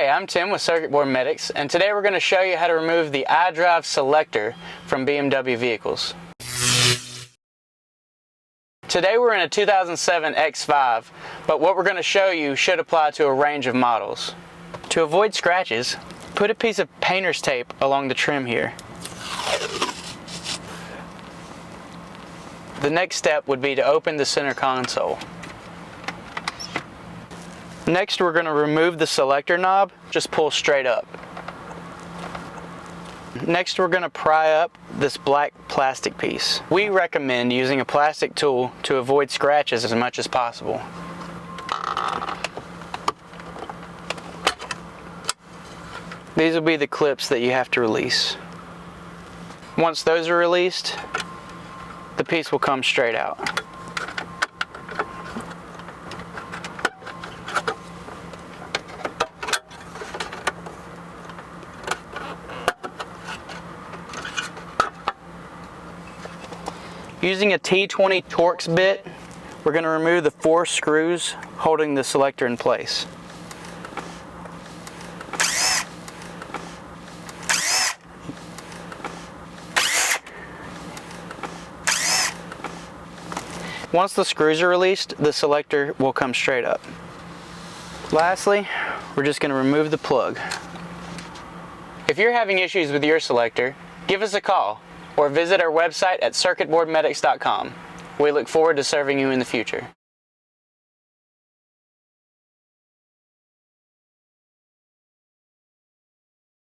Hey, I'm Tim with Circuit Board Medics, and today we're going to show you how to remove the iDrive selector from BMW vehicles. Today we're in a 2007 X5, but what we're going to show you should apply to a range of models. To avoid scratches, put a piece of painter's tape along the trim here. The next step would be to open the center console. Next, we're going to remove the selector knob. Just pull straight up. Next, we're going to pry up this black plastic piece. We recommend using a plastic tool to avoid scratches as much as possible. These will be the clips that you have to release. Once those are released, the piece will come straight out. Using a T20 Torx bit, we're going to remove the 4 screws holding the selector in place. Once the screws are released, the selector will come straight up. Lastly, we're just going to remove the plug. If you're having issues with your selector, give us a call or visit our website at circuitboardmedics.com. We look forward to serving you in the future.